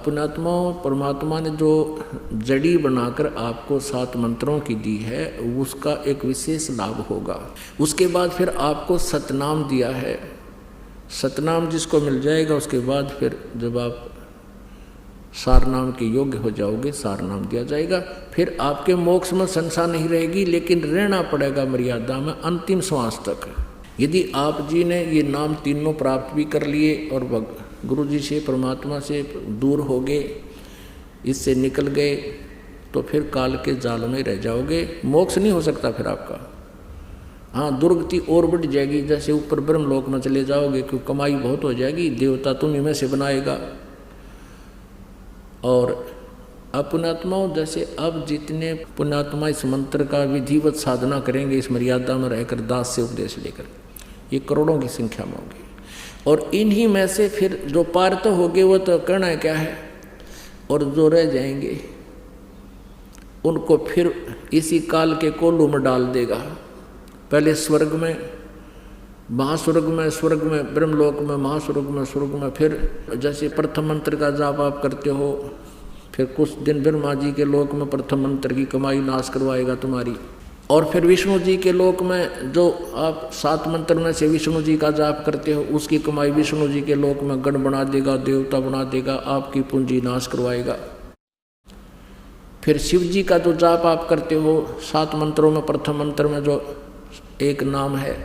पुण्यात्मा परमात्मा ने जो जड़ी बनाकर आपको 7 मंत्रों की दी है उसका एक विशेष लाभ होगा। उसके बाद फिर आपको सतनाम दिया है। सतनाम जिसको मिल जाएगा उसके बाद फिर जब आप सारनाम के योग्य हो जाओगे सारनाम दिया जाएगा। फिर आपके मोक्ष में संशय नहीं रहेगी, लेकिन रहना पड़ेगा मर्यादा में अंतिम श्वास तक। यदि आप जी ने ये नाम तीनों प्राप्त भी कर लिए और गुरु जी से परमात्मा से दूर हो गए, इससे निकल गए, तो फिर काल के जाल में रह जाओगे, मोक्ष नहीं हो सकता फिर आपका। हाँ, दुर्गति और बढ़ जाएगी, जैसे ऊपर ब्रह्मलोक में चले जाओगे क्योंकि कमाई बहुत हो जाएगी, देवता तुम्हीं में से बनाएगा। और अपुण्यात्माओं जैसे अब जितने पुण्यात्मा इस मंत्र का विधिवत साधना करेंगे, इस मर्यादा में रहकर दास से उपदेश लेकर, ये करोड़ों की संख्या में होगी। और इन्हीं में से फिर जो पार तो हो गए वो तो करना क्या है, और जो रह जाएंगे उनको फिर इसी काल के कोलू में डाल देगा। पहले स्वर्ग में, महास्वर्ग में, स्वर्ग में, ब्रह्मलोक में, महास्वर्ग में, स्वर्ग में, फिर जैसे प्रथम मंत्र का जाप आप करते हो, फिर कुछ दिन ब्रह्मा जी के लोक में प्रथम मंत्र की कमाई नाश करवाएगा तुम्हारी। और फिर विष्णु जी के लोक में जो आप 7 मंत्र में से विष्णु जी का जाप करते हो उसकी कमाई विष्णु जी के लोक में गण बना देगा, देवता बना देगा, आपकी पूंजी नाश करवाएगा। फिर शिव जी का जो जाप आप करते हो 7 मंत्रों में प्रथम मंत्र में जो एक नाम है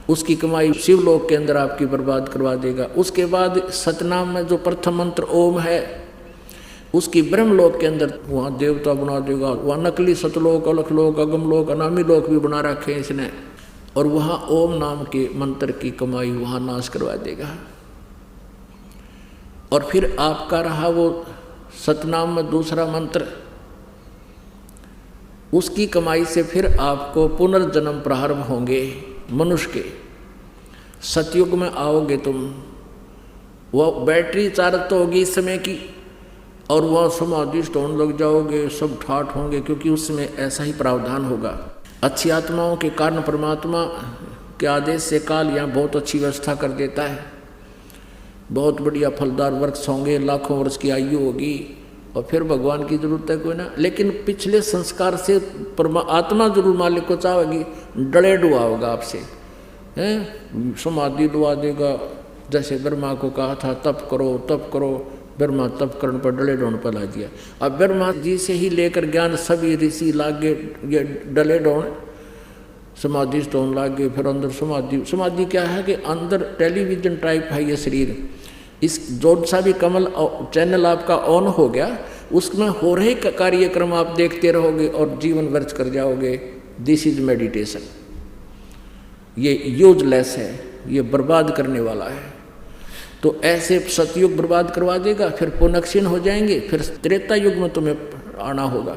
उसकी कमाई शिवलोक के अंदर आपकी बर्बाद करवा देगा। उसके बाद सतनाम में जो प्रथम मंत्र ओम है उसकी ब्रह्मलोक के अंदर वहाँ देवता बना देगा। वहाँ नकली सतलोक, अलखलोक, अगमलोक, अनामी लोक भी बना रखे हैं इसने, और वहाँ ओम नाम के मंत्र की कमाई वहाँ नाश करवा देगा। और फिर आपका रहा वो सतनाम में दूसरा मंत्र, उसकी कमाई से फिर आपको पुनर्जन्म प्रारंभ होंगे मनुष्य के। सतयुग में आओगे तुम, वो बैटरी चार्ज तो होगी इस समय की, और वह समाधिष्ट होने लग जाओगे, सब ठाठ होंगे, क्योंकि उसमें ऐसा ही प्रावधान होगा। अच्छी आत्माओं के कारण परमात्मा के आदेश से काल यहाँ बहुत अच्छी व्यवस्था कर देता है। बहुत बढ़िया फलदार वृक्ष होंगे, लाखों वर्ष की आयु होगी, और फिर भगवान की जरूरत है कोई ना। लेकिन पिछले संस्कार से आत्मा जरूर मालिक को चाहेगी, डले डुआ होगा आपसे, हैं, समाधि डुआ देगा। जैसे ब्रह्मा को कहा था तप करो तप करो, ब्रह्मा तप करण पर डले डोन पर ला दिया। अब ब्रह्मा जी से ही लेकर ज्ञान सभी ऋषि लागे, ये डले डोन समाधि स्टोन लागे। फिर अंदर समाधि क्या है कि अंदर टेलीविजन टाइप है ये शरीर। इस जो सा भी कमल चैनल आपका ऑन हो गया, उसमें हो रहे कार्यक्रम आप देखते रहोगे और जीवन व्यर्थ कर जाओगे। This is meditation. ये यूजलेस है, ये बर्बाद करने वाला है। तो ऐसे सतयुग बर्बाद करवा देगा, फिर पुनक्षीण हो जाएंगे, फिर त्रेता युग में तुम्हें आना होगा,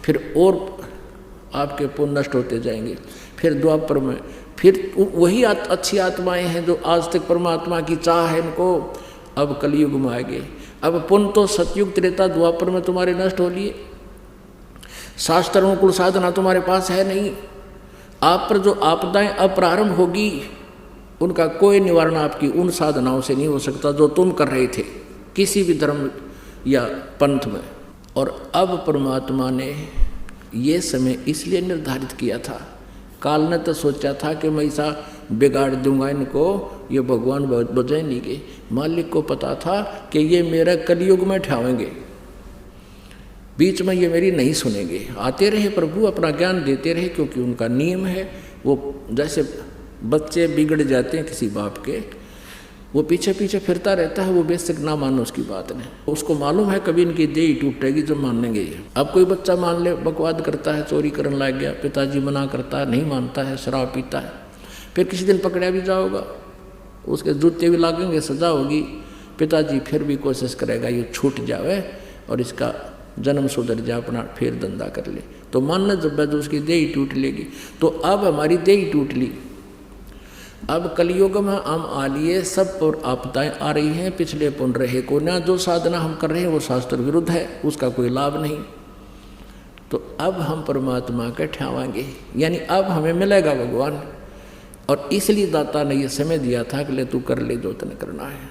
फिर और आपके पुण्य नष्ट होते जाएंगे। फिर द्वापर में फिर वही अच्छी आत्माएं हैं जो आज तक परमात्मा की चाह है इनको, अब कलयुग में आएंगे। अब पुण्य तो सतयुग त्रेता द्वापर में तुम्हारे नष्ट हो लिए। शास्त्र अनुकूल साधना तुम्हारे पास है नहीं। आप पर जो आपदाएं अब प्रारंभ होगी उनका कोई निवारण आपकी उन साधनाओं से नहीं हो सकता जो तुम कर रहे थे किसी भी धर्म या पंथ में। और अब परमात्मा ने ये समय इसलिए निर्धारित किया था। काल ने तो सोचा था कि मैं ऐसा बिगाड़ दूंगा इनको, ये भगवान बजाय नहीं गए। मालिक को पता था कि ये मेरा कलयुग में ठहावेंगे, बीच में ये मेरी नहीं सुनेंगे। आते रहे प्रभु, अपना ज्ञान देते रहे, क्योंकि उनका नियम है। वो जैसे बच्चे बिगड़ जाते हैं किसी बाप के, वो पीछे पीछे फिरता रहता है, वो बेशक ना मानो उसकी बात ने, उसको मालूम है कभी इनकी देह टूटेगी जब मानेंगे। अब कोई बच्चा मान ले बकवाद करता है, चोरी करने लग गया, पिताजी मना करता है, नहीं मानता है, शराब पीता है, फिर किसी दिन पकड़ा भी जाओगा, उसके जूते भी लागेंगे, सजा होगी, पिताजी फिर भी कोशिश करेगा ये छूट जावे और इसका जन्म सुधर जा, अपना फिर धंधा कर ले। तो मानना जब उसकी देह टूट लेगी। तो अब हमारी देह टूट ली, अब कलयुग में हम आ लिए, सब पर आपदाएं आ रही हैं। पिछले पुण्य रहे को ना, जो साधना हम कर रहे हैं वो शास्त्र विरुद्ध है, उसका कोई लाभ नहीं। तो अब हम परमात्मा के ठहराएंगे, यानी अब हमें मिलेगा भगवान। और इसलिए दाता ने ये समय दिया था कि ले तू कर ले जो तने करना है।